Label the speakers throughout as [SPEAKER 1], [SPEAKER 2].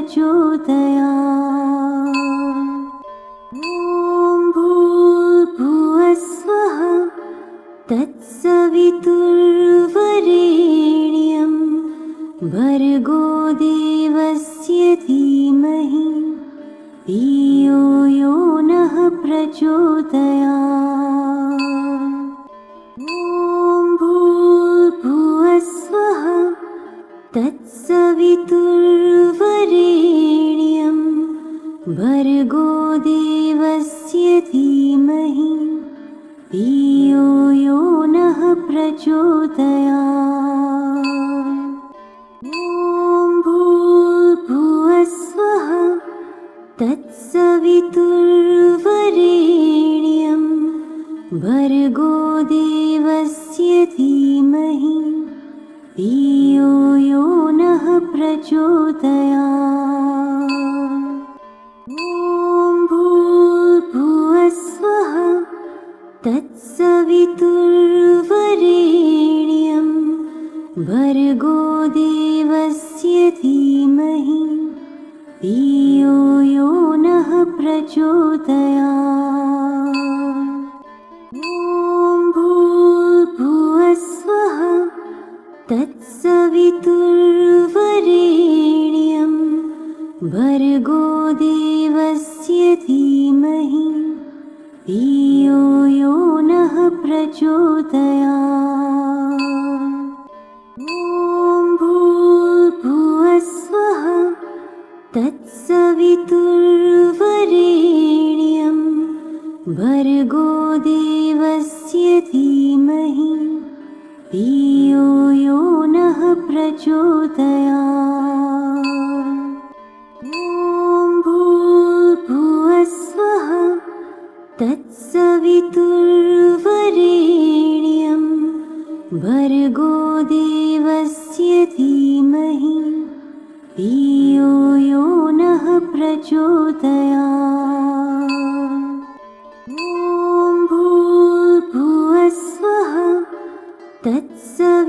[SPEAKER 1] ॐ भूर्भुवस्सुः तत्सवितुर्वरेण्यं भर्गो देवस्य धीमहि धियो यो नः प्रचोदयात्। ॐ भूर्भुवस्सुः तत्सवितुर्वरेण्यं भर्गो देवस्य धीमहि धियो यो नः प्रचोदयात्। ॐ भूर्भुवस्सुः तत्सवितुर्वरेण्यं भर्गो देवस्य धीमहि धियो यो नः प्रचोदयात्। ॐ भूर्भुवस्सुः तत्सवितुर्वरेण्यं भर्गो देवस्य धीमहि धियो यो नः प्रचोदयात्। ॐ भूर्भुवस्सुः तत्सवितुर्वरेण्यं भर्गो देवस्य धीमहि धियो यो नः प्रचोदयात्। ॐ भूर्भुवस्सुः तत्सवितुर्वरेण्यं भर्गो देवस्य धीमहि धियो यो नः प्रचोदयात्। ॐ भूर्भुवस्सुः तत्सवितुर्वरेण्यं भर्गो देवस्य धीमहि धियो यो नः प्रचोदयात्। ॐ भूर्भुवस्सुः तत्सवितुर्वरेण्यं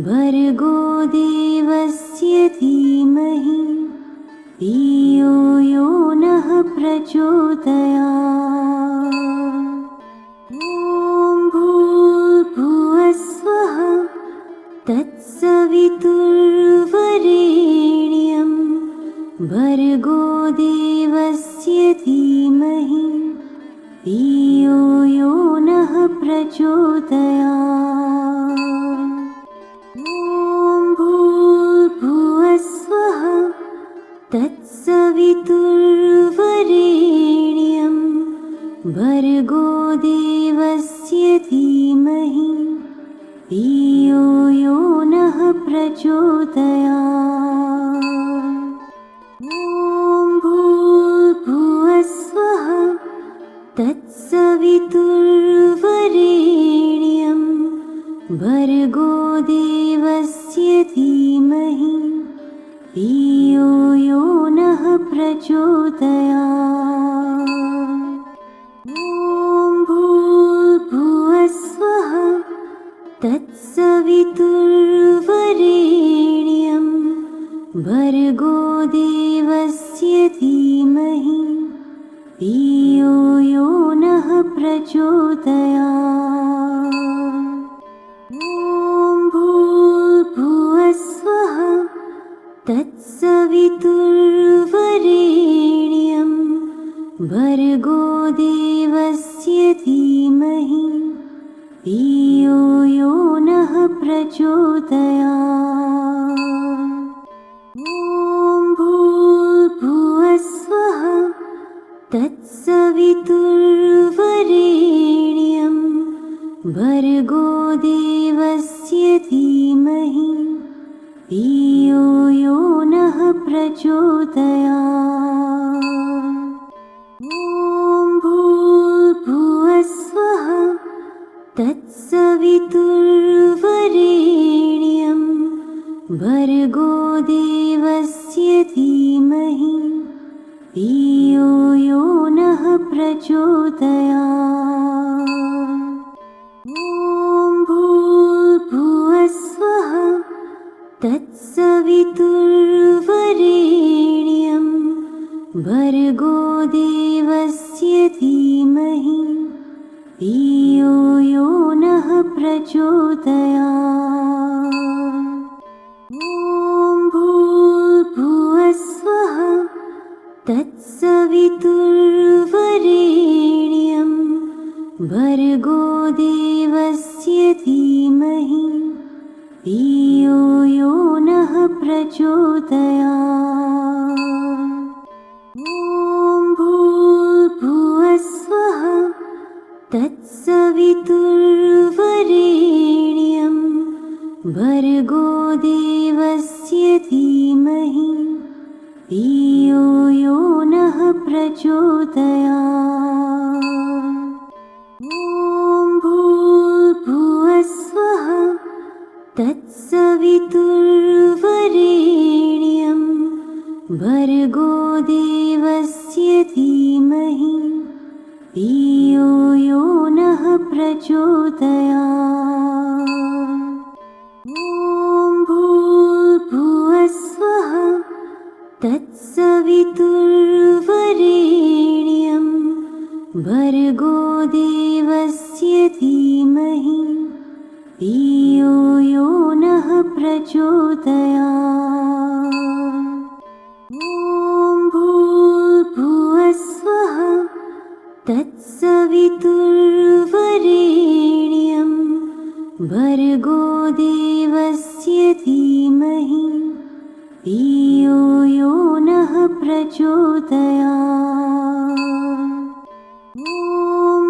[SPEAKER 1] भर्गो देवस्य धीमहि धियो यो नः प्रचोदयात्। ॐ भूर्भुवस्सुः तत्सवितुर्वरेण्यं भर्गो देवस्य धीमहि धियो यो नः प्रचोदयात्। ॐ भूर्भुवस्सुः तत्सवितुर्वरेण्यं भर्गो देवस्य धीमहि धियो यो नः प्रचोदयात्। ॐ भूर्भुवस्सुः तत्सवितुर्वरेण्यं भर्गो देवस्य धीमहि धियो यो नः प्रचोदयात्। ॐ भूर्भुवस्सुः तत्सवितुर्वरेण्यं भर्गो देवस्य धीमहि धियो यो नः प्रचोदयात्। ॐ भूर्भुवस्सुः तत्सवितुर्वरेण्यं भर्गो देवस्य धीमहि धियो यो नः प्रचोदयात्। ॐ भूर्भुवस्सुः तत्सवितुर्वरेण्यं भर्गो देवस्य धीमहि धियो यो नः प्रचोदयात्। ॐ भूर्भुवस्सुः तत्सवितुर्वरेण्यं भर्गो देवस्य धीमहि धियो यो नः प्रचोदयात्। ॐ भूर्भुवस्सुः तत्सवितुर्वरेण्यं तत्सवितुर्वरेण्यं भर्गो देवस्य धीमहि धियो यो नः प्रचोदयात्। ॐ भूर्भुवस्सुवः तत्सवितुर्वरेण्यं भर्गो देवस्य धीमहि धियो यो नः प्रचोदयात्। ॐ भूर्भुवस्सुवः तत्सवितुर्वरेण्यं भर्गो देवस्य धीमहि धियो यो नः प्रचोदयात्। ॐ भूर्भुवस्सुवः तत्सवितुर्वरेण्यं भर्गो देवस्य धीमहि धियो यो नः प्रचोदयात्। ॐ भूर्भुवस्सुवः तत्सवितुर्वरेण्यं भर्गो देवस्य धीमहि धियो यो नः प्रचोदयात्। ॐ भूर्भुवस्सुवः तत्सवितुर्वरेण्यं भर्गो देवस्य धीमहि धियो यो नः प्रचोदयात्। ॐ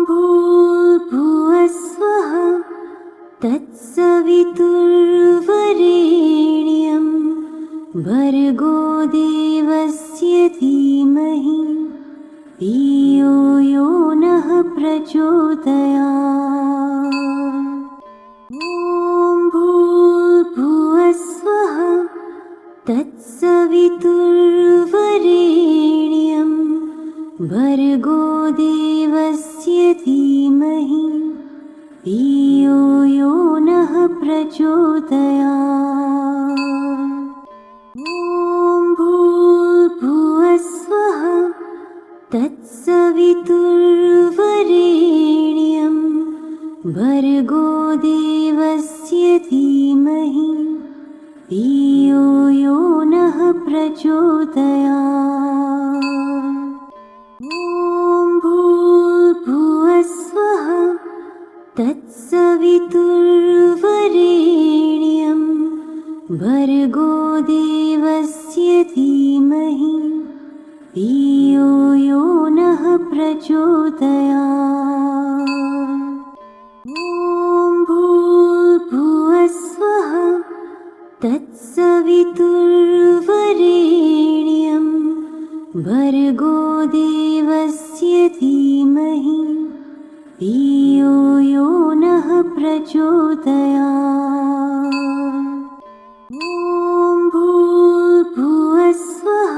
[SPEAKER 1] भूर्भुवस्सुवः तत्सवितुर्वरेण्यं भर्गो देवस्य धीमहि धियो यो नः प्रचोदयात्। ॐ भूर्भुवस्सुवः तत्सवितुर्वरेण्यं भर्गो देवस्य धीमहि धियो यो नः प्रचोदयात्। ॐ भूर्भुवस्सुवः तत्सवितुर्वरेण्यं भर्गो देवस्य धीमहि धियो यो नः प्रचोदयात्। ॐ भूर्भुवस्सुवः तत्सवितुर्वरेण्यं भर्गो देवस्य धीमहि धियो यो नः प्रचोदयात्। ॐ भूर्भुवस्सुवः तत्सवितुर्वरेण्यं भर्गो देवस्य धीमहि धियो यो नः प्रचोदयात्। ॐ भूर्भुवस्सुवः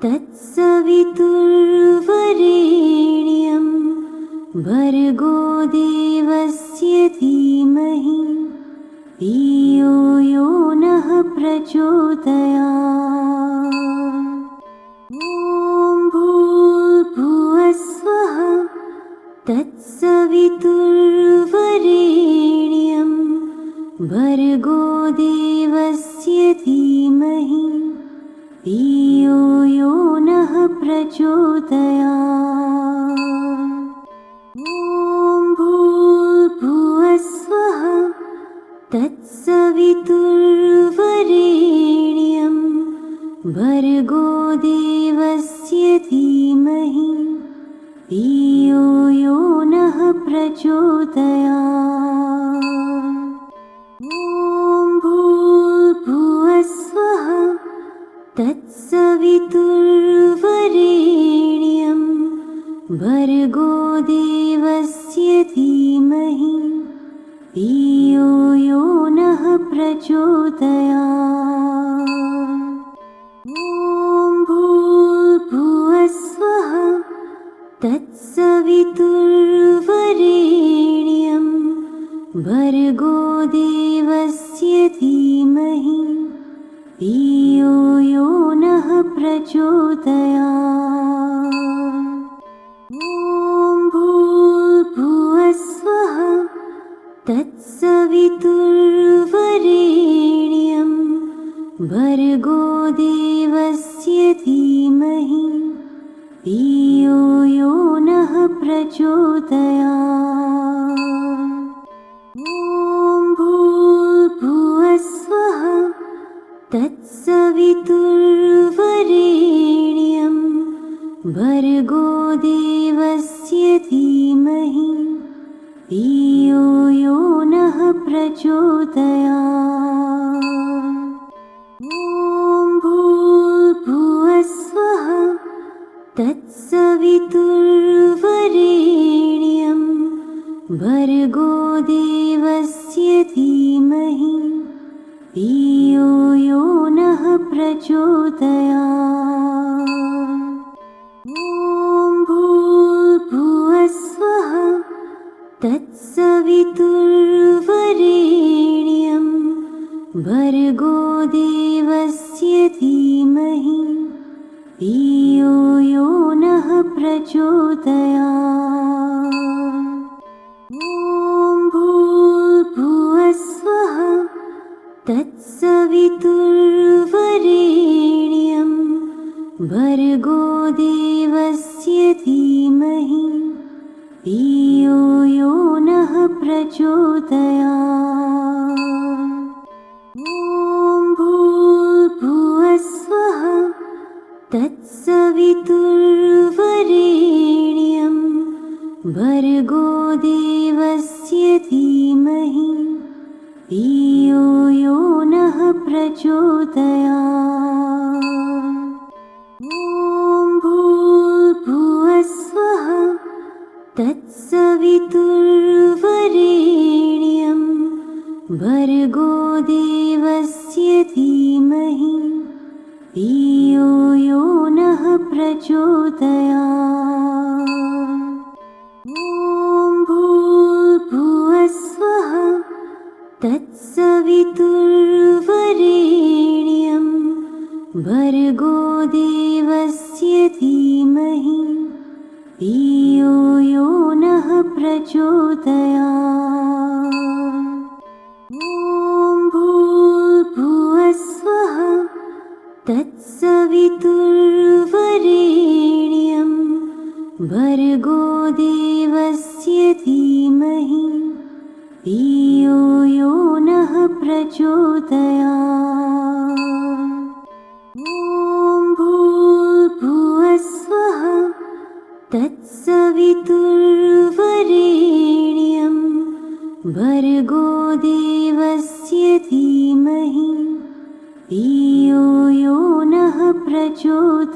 [SPEAKER 1] तत्सवितुर्वरेण्यं भर्गो देवस्य धीमहि धियो यो नः प्रचोदयात्। ॐ भूर्भुवस्सुवः तत्सवितुर्वरेण्यं भर्गो देवस्य धीमहि धियो यो नः प्रचोदयात्। ॐ भूर्भुवस्सुवः तत्सवितुर्वरेण्यं भर्गो देवस्य धीमहि धियो यो नः प्रचोदयात्। ॐ भूर्भुवस्सुवः तत्सवितुर्वरेण्यं भर्गो देवस्य धीमहि धियो यो नः प्रचोदयात्। ॐ भूर्भुवस्सुवः तत्सवितुर्वरेण्यं भर्गो देवस्य धीमहि धियो यो नः प्रचोदयात्। ॐ भूर्भुवस्सुवः तत्सवितुर्वरेण्यं भर्गो देवस्य धीमहि धियो यो नः प्रचोदयात्। ॐ भूर्भुवस्सुवः तत्सवितुर्वरेण्यं भर्गो देवस्य धीमहि धियो यो नः प्रचोदयात्। ॐ भूर्भुवस्सुवः तत्सवितुर्वरेण्यं भर्गो देवस्य धीमहि धियो यो नः प्रचोदयात्। ॐ भूर्भुवस्सुवः तत्सवितुर्वरेण्यं भर्गो देवस्य धीमहि धियो यो नः प्रचोदयात्। ॐ भूर्भुवस्सुवः तत्सवितुर्वरेण्यं भर्गो देवस्य धीमहि धियो यो नः प्रचोदयात्। ॐ भूर्भुवस्सुवः तत्सवितुर्वरेण्यं भर्गो देवस्य धीमहि धियो यो नः प्रचोदयात्। ॐ भूर्भुवस्सुवः तत्सवितुर्वरेण्यं भर्गो देवस्य धीमहि धियो यो नः प्रचोदयात्। ॐ भूर्भुवस्सुवः तत्सवितुर्वरेण्यं भर्गो देवस्य धीमहि धियो यो नः प्रचोदयात्। ॐ भूर्भुवस्सुवः तत्सवितुर्वरेण्यं भर्गो देवस्य धीमहि धियो यो नः प्रचोदयात्। ॐ भूर्भुवस्सुवः तत्सवितुर्वरेण्यं भर्गो देवस्य धीमहि धियो यो नः प्रचोदयात्।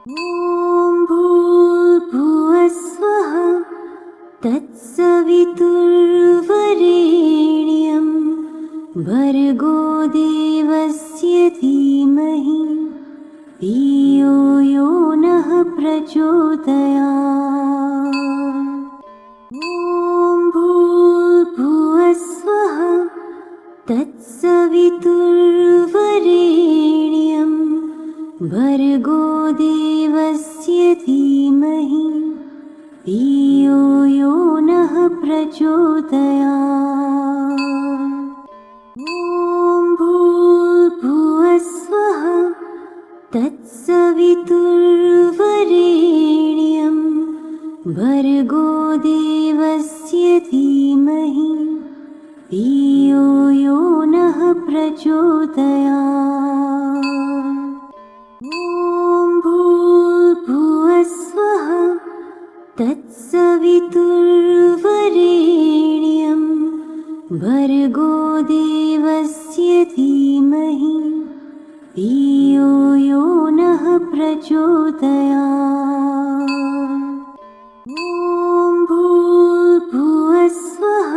[SPEAKER 1] ॐ भूर्भुवस्सुवः तत्सवितुर्वरेण्यं भर्गो देवस्य धीमहि धियो यो नः प्रचोदयात्। ॐ भूर्भुवस्सुवः तत्सवितुर्वरेण्यं भर्गो देवस्य धीमहि धियो यो नः प्रचोदयात्। ॐ भूर्भुवस्सुवः तत्सवितुर्वरेण्यं भर्गो देवस्य धीमहि धियो यो नः प्रचोदयात्। ॐ भूर्भुवस्सुवः तत्सवितुर्वरेण्यं भर्गो देवस्य धीमहि धियो यो नः प्रचोदयात्। ॐ भूर्भुवस्सुवः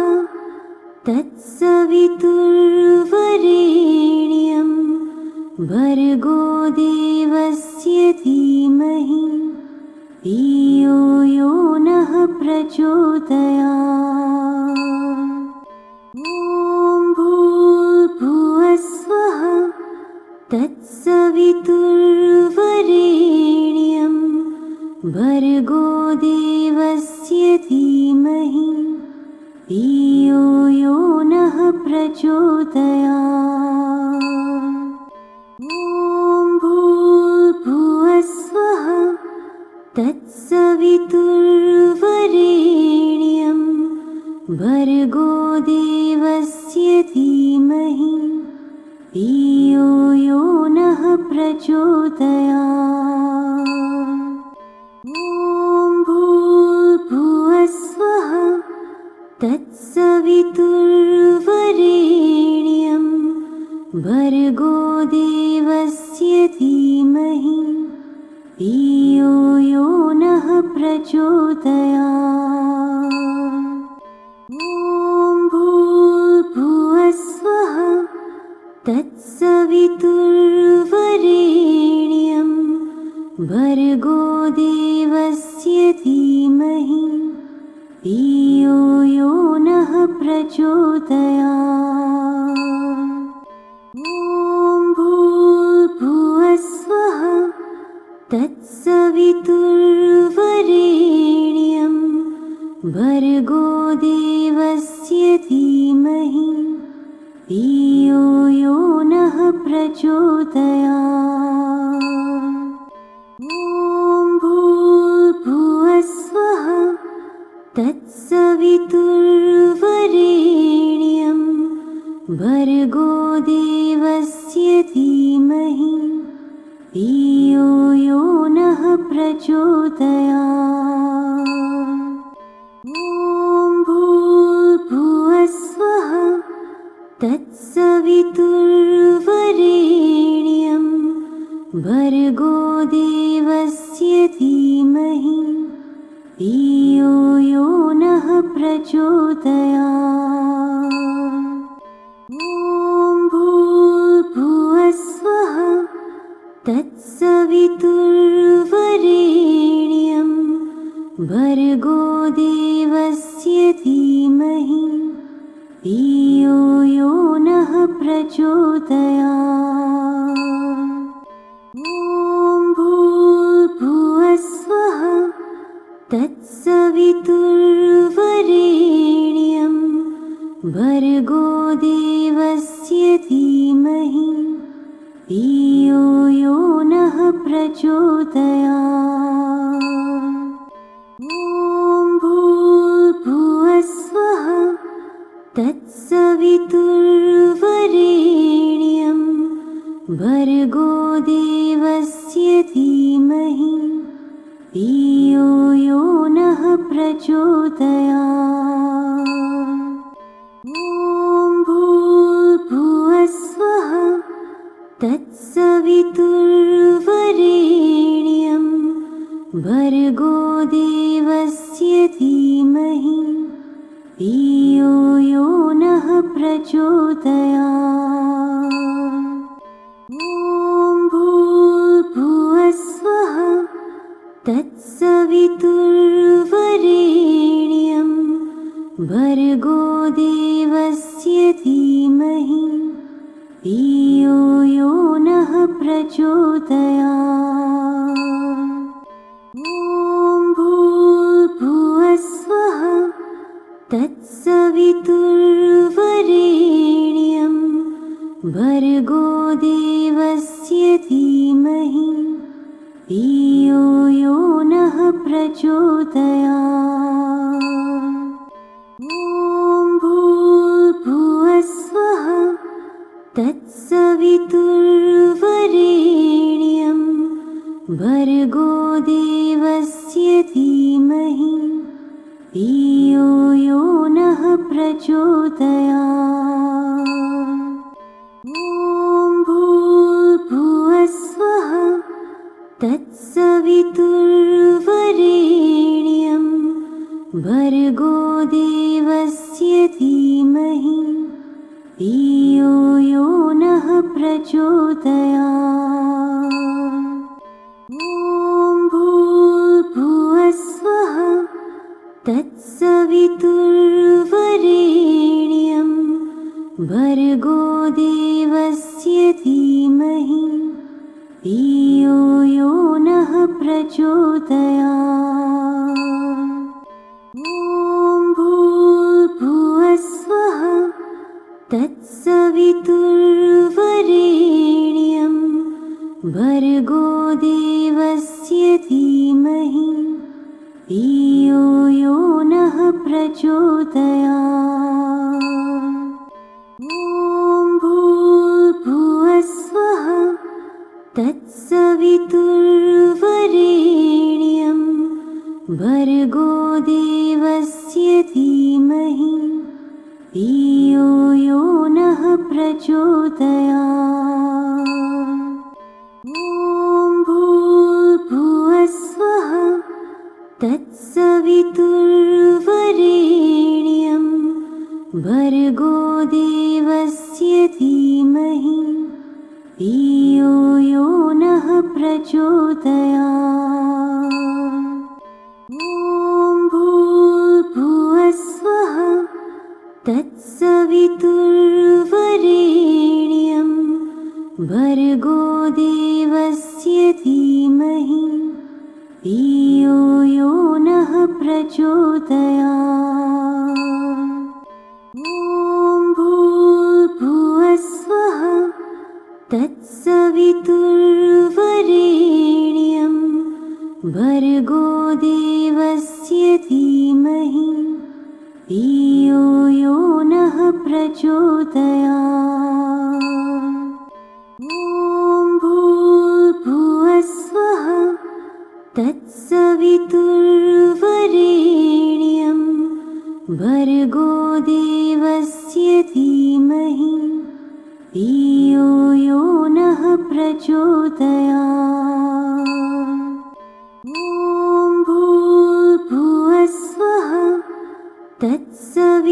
[SPEAKER 1] तत्सवितुर्वरेण्यं भर्गो देवस्य धीमहि धियो यो नः प्रचोदयात्। ॐ भूर्भुवस्सुवः धियो यो नः प्रचोदयात्। ॐ भूर्भुवस्सुवः तत्सवितुर्वरेण्यं भर्गो देवस्य धीमहि धियो यो नः प्रचोदयात्। ॐ भूर्भुवस्सुवः तत्सवितुर्वरेण्यं भर्गो देवस्य धीमहि धियो यो नः प्रचोदयात्। ॐ भूर्भुवस्सुवः तत्सवितुर्वरेण्यं भर्गो देवस्य धीमहि धियो यो नः प्रचोदयात्। ॐ भूर्भुवस्सुवः तत्सवितुर्वरेण्यं भर्गो देवस्य धीमहि धियो यो नः प्रचोदयात्। ॐ भूर्भुवस्सुवः तत्सवितुर्वरेण्यं भर्गो देवस्य धीमहि धियो यो नः प्रचोदयात्। ॐ भूर्भुवस्सुवः तत्सवितुर्वरेण्यं भर्गो देवस्य धीमहि धियो यो नः प्रचोदयात्। ॐ भूर्भुवस्सुवः तत्सवितुर्वरेण्यं भर्गो देवस्य धीमहि धियो यो नः प्रचोदयात्। ॐ भूर्भुवस्सुवः तत्सवितुर्वरेण्यं भर्गो देवस्य धीमहि धियो यो नः प्रचोदयात्। ॐ भूर्भुवस्सुवः तत्सवितुर्वरेण्यं भर्गो देवस्य धीमहि धियो यो नः प्रचोदयात्। ॐ भूर्भुवस्सुवः तत्सवितुर्वरेण्यं भर्गो देवस्य धीमहि धियो यो नः प्रचोदयात्। ॐ भूर्भुवस्सुवः तत्सवितुर्वरेण्यं भर्गो देवस्य धीमहि धियो यो नः प्रचोदयात्। ॐ भूर्भुवस्सुवः तत्सवितुर्वरेण्यं भर्गो देवस्य धीमहि धियो यो नः प्रचोदयात्। ॐ भूर्भुवस्सुवः तत्सवितुर्वरेण्यं भर्गो देवस्य धीमहि धियो यो नः प्रचोदयात्। ॐ भूर्भुवस्सुवः तत्सवितुर्वरेण्यं भर्गो देवस्य धीमहि धियो यो नः प्रचोदयात्। ॐ भूर्भुवस्सुवः तत्सवितुर्वरेण्यं भर्गो देवस्य धीमहि धियो यो नः प्रचोदयात्। ॐ भूर्भुवस्सुवः तत्सवितुर्वरेण्यं भर्गो देवस्य धीमहि धियो यो नः प्रचोदयात्। ॐ भूर्भुवस्सुवः तत्सवितुर्वरेण्यं भर्गो देवस्य धीमहि धियो यो नः प्रचोदयात्। ॐ भूर्भुवस्सुवः तत्सवितुर्वरेण्यं भर्गो देवस्य धीमहि धियो यो नः प्रचोदयात्। ॐ भूर्भुवस्सुवः तत्सवितुर्वरेण्यं भर्गो देवस्य धीमहि धियो यो नः प्रचोदयात्। ॐ भूर्भुवस्सुवः तत्सवितुर्वरेण्यं भर्गो देवस्य धीमहि धियो यो नः प्रचोदयात्। ॐ भूर्भुवस्सुवः तत्सवितुर्वरेण्यं भर्गो देवस्य धीमहि धियो यो नः प्रचोदयात्। ॐ भूर्भुवस्सुवः तत्सवितुर्वरेण्यं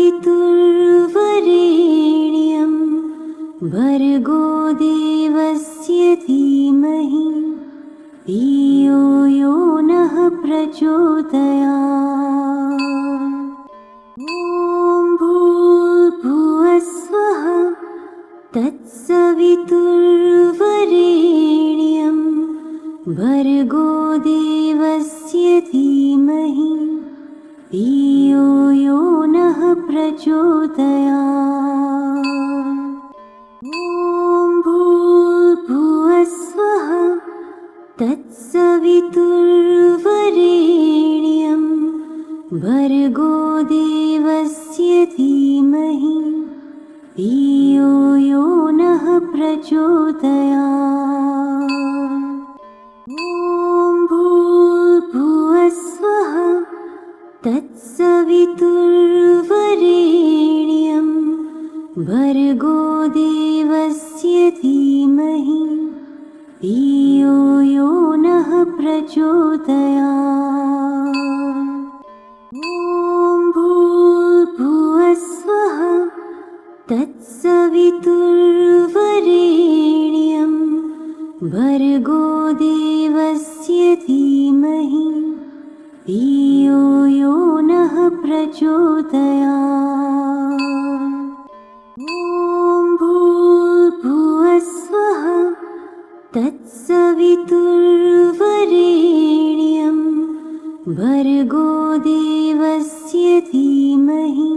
[SPEAKER 1] भर्गो देवस्य धीमहि धियो यो नः प्रचोदयात्। ॐ भूर्भुवस्सुवः तत्सवितुर्वरेण्यं भर्गो देवस्य धीमहि धियो यो नः प्रचोदयात्। ॐ भूर्भुवस्सुवः तत्सवितुर्वरेण्यं भर्गो देवस्य धीमहि धियो यो नः प्रचोदयात्। ॐ भूर्भुवस्सुवः तत्सवितुर्वरेण्यं भर्गो देवस्य धीमहि धियो यो नः प्रचोदयात्। ॐ भूर्भुवस्सुवः तत्सवितुर्वरेण्यं भर्गो देवस्य धीमहि धियो यो नः प्रचोदयात्। ॐ भूर्भुवस्सुवः तत्सवितुर्वरेण्यं भर्गो देवस्य धीमहि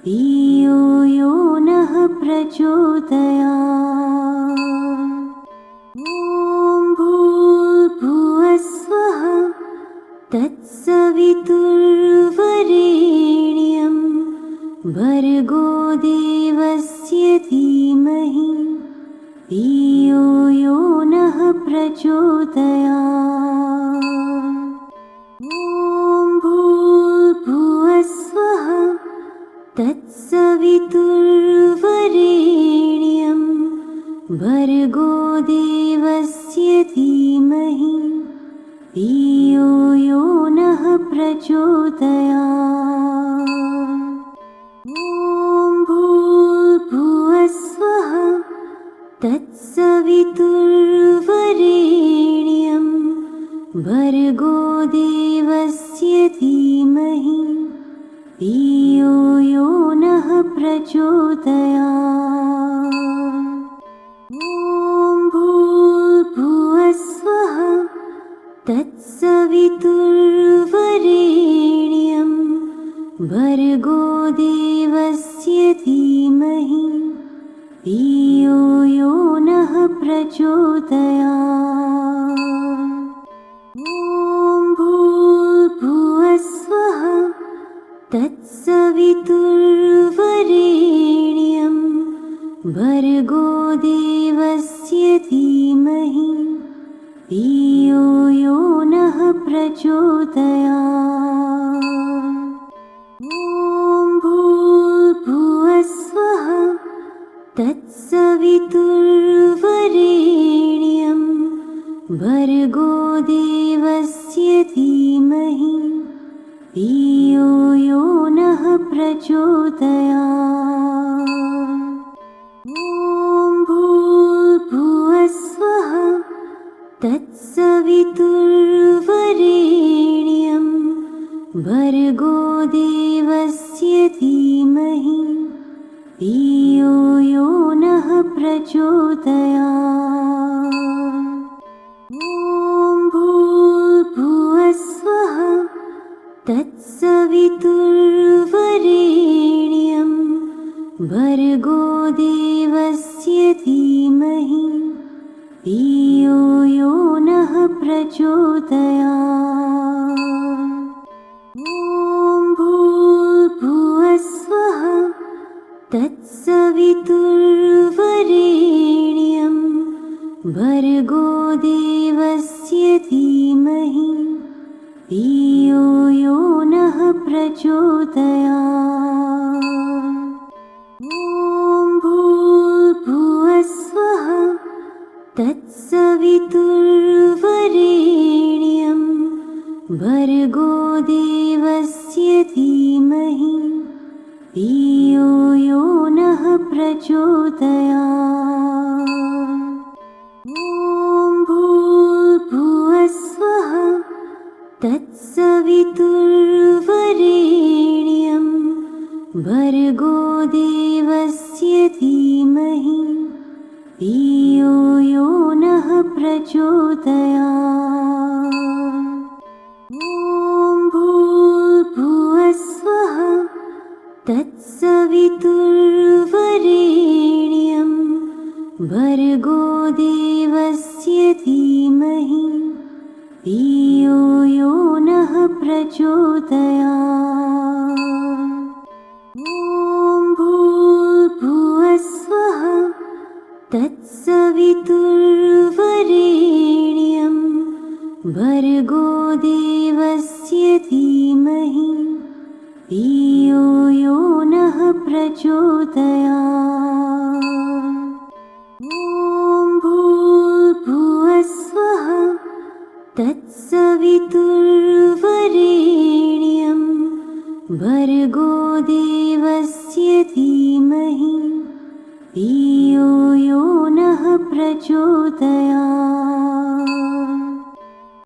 [SPEAKER 1] धियो यो नः प्रचोदयात्। ॐ भूर्भुवस्सुवः तत्सवितुर्वरेण्यं भर्गो देवस्य धीमहि धियो यो नः प्रचोदयात्। ॐ भूर्भुवस्सुवः तत्सवितुर्वरेण्यं भर्गो देवस्य धीमहि धियो यो नः प्रचोदयात्। ॐ भूर्भुवस्सुवः तत्सवितुर्वरेण्यं भर्गो देवस्य धीमहि धियो यो नः प्रचोदयात्। ॐ भूर्भुवस्सुवः तत्सवितुर्वरेण्यं भर्गो देवस्य धीमहि धियो यो नः प्रचोदयात्। ॐ भूर्भुवस्सुवः तत्सवितुर्वरेण्यं भर्गो देवस्य धीमहि धियो यो नः प्रचोदयात्। ॐ भूर्भुवस्सुवः तत्सवितुर्वरेण्यं भर्गो देवस्य धीमहि धियो यो नः प्रचोदयात्। ॐ भूर्भुवस्सुवः तत्सवितुर्वरेण्यं भर्गो देवस्य धीमहि धियो यो नः प्रचोदयात्। ॐ भूर्भुवस्सुवः तत्सवितुर्वरेण्यं भर्गो देवस्य धीमहि धियो यो नः प्रचोदयात्। ॐ भूर्भुवस्सुवः तत्सवितुर्वरेण्यं भर्गो देवस्य धीमहि धियो यो नः प्रचोदयात्। ॐ भूर्भुवस्सुवः तत्सवितुर्वरेण्यं भर्गो देवस्य धीमहि धियो यो नः प्रचोदयात्। ॐ भूर्भुवस्सुवः तत्सवितुर्वरेण्यं भर्गो देवस्य धीमहि धियो यो नः प्रचोदयात्। ॐ भूर्भुवस्सुवः तत्सवितुर्वरेण्यं भर्गो देवस्य धीमहि धियो यो नः प्रचोदयात्। ॐ भूर्भुवस्सुवः तत्सवितुर्वरेण्यं भर्गो देवस्य धीमहि धियो यो नः प्रचोदयात्। ॐ भूर्भुवस्सुवः तत्सवितुर्वरेण्यं भर्गो देवस्य धीमहि धियो यो नः प्रचोदयात्।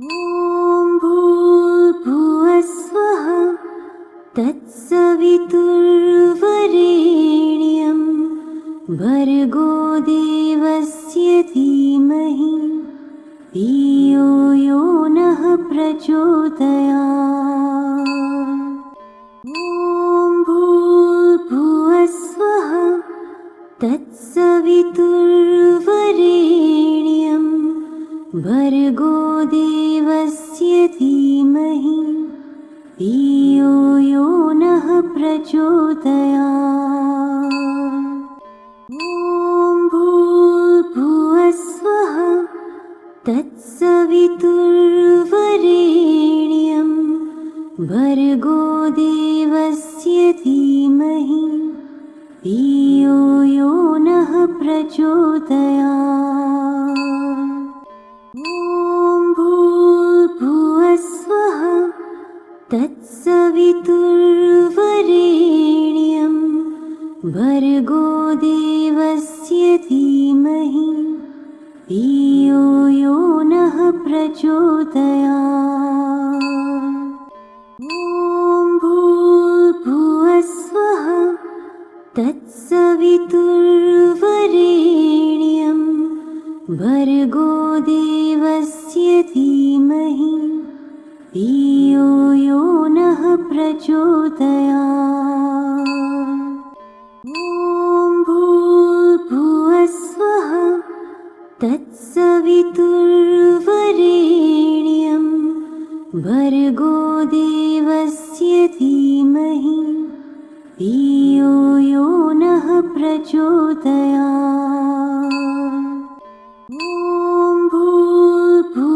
[SPEAKER 1] ॐ भूर्भुवस्सुवः तत्सवितुर्वरेण्यं भर्गो देवस्य धीमहि धियो यो नः प्रचोदयात्। ॐ भूर्भुवस्सुवः तत्सवितुर्वरेण्यं भर्गो देवस्य धीमहि धियो यो नः प्रचोदयात्। ॐ भूर्भुवस्सुवः तत्सवितुर्वरेण्यं भर्गो देवस्य धीमहि धियो यो नः प्रचोदयात्। ॐ भूर्भुवस्सुवः तत्सवितुर्वरेण्यं भर्गो देवस्य धीमहि धियो यो नः प्रचोदयात्। ॐ भूर्भुवस्सुवः तत्सवितुर्वरेण्यं भर्गो देवस्य धीमहि धियो यो नः प्रचोदयात्। ॐ भूर्भुवस्सुवः भर्गो देवस्य धीमहि धियो यो नः प्रचोदयात्। ॐ भूर्भुवस्वः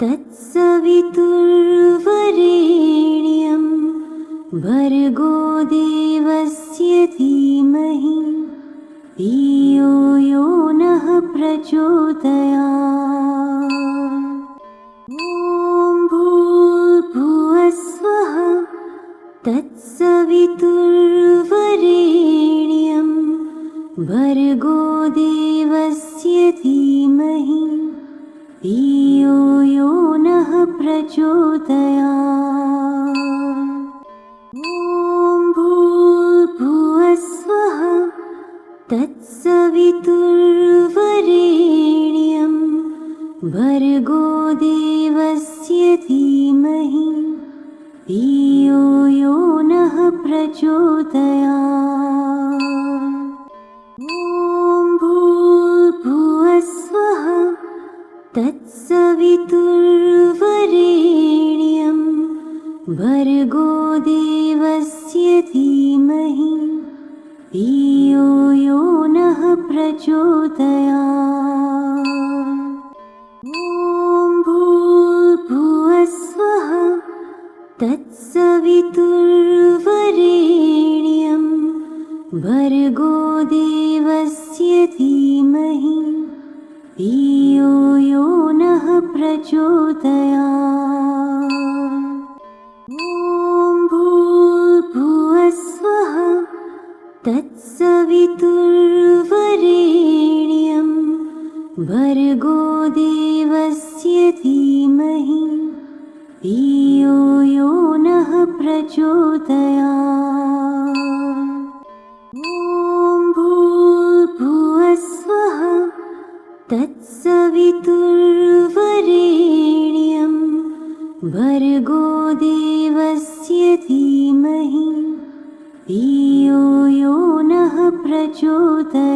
[SPEAKER 1] तत्सवितुर्वरेण्यं भर्गो देवस्य धीमहि धियो यो नः प्रचोदयात्। ॐ भूर्भुवस्वः तत्सवितुर्वरेण्यं भर्गो देवस्य धीमहि धियो यो नः प्रचोदयात्। ॐ भूर्भुवस्वः तत्सवितुर्वरेण्यं भर्गो देवस्य धीमहि धियो यो नः प्रचोदयात्। ॐ भूर्भुवस्वः तत्सवितुर्वरेण्यं भर्गो देवस्य धीमहि धियो यो नः प्रचोदयात्। ॐ भूर्भुवस्वः तत्सवितुर्वरेण्यं भर्गो देवस्य धीमहि धियो यो नः प्रचोदयात्। ॐ भूर्भुवस्वः तत्सवितुर्वरेण्यं भर्गो देवस्य धीमहि धियो यो नः प्रचोदयात्। ॐ भूर्भुवस्वः तत्सवितुर्वरेण्यं भर्गो देवस्य धीमहि धियो यो नः प्रचोदयात्।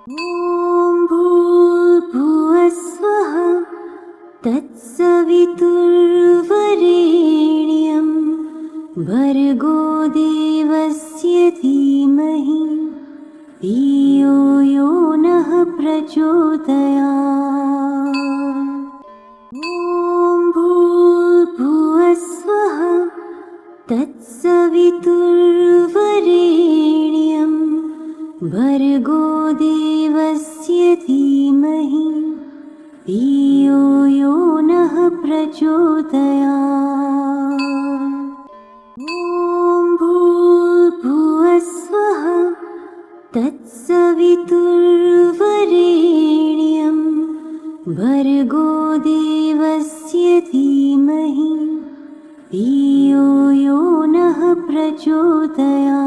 [SPEAKER 1] ॐ भूर्भुवस्वः तत्सवितुर्वरेण्यं भर्गो देवस्य धीमहि धियो यो नः प्रचोदयात्। ॐ भूर्भुवस्वः तत्सवितुर्वरेण्यं भर्गो देवस्य धीमहि धियो यो नः प्रचोदयात्। ॐ भूर्भुवस्वः तत्सवितुर्वरेण्यं भर्गो देवस्य धीमहि धियो यो नः प्रचोदयात्।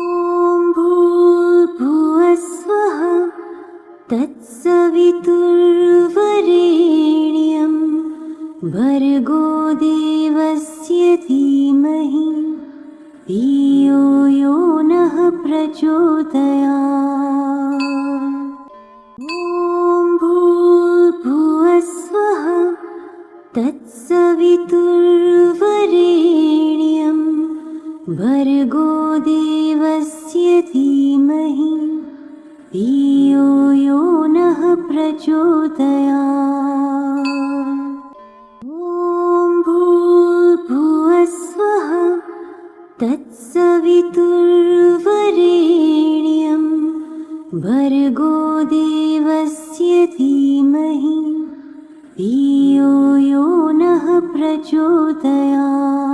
[SPEAKER 1] ॐ भूर्भुवस्वः तत्सवितुर्वरेण्यं भर्गो देवस्य धीमहि धियो यो नः प्रचोदयात्। ॐ भूर्भुवस्वः तत्सवितुर्वरेण्यं भर्गो देवस्य धीमहि धियो यो नः प्रचोदयात्। ॐ भूर्भुवस्वः तत्सवितुर्वरेण्यं भर्गो देवस्य धीमहि धियो यो नः प्रचोदयात्।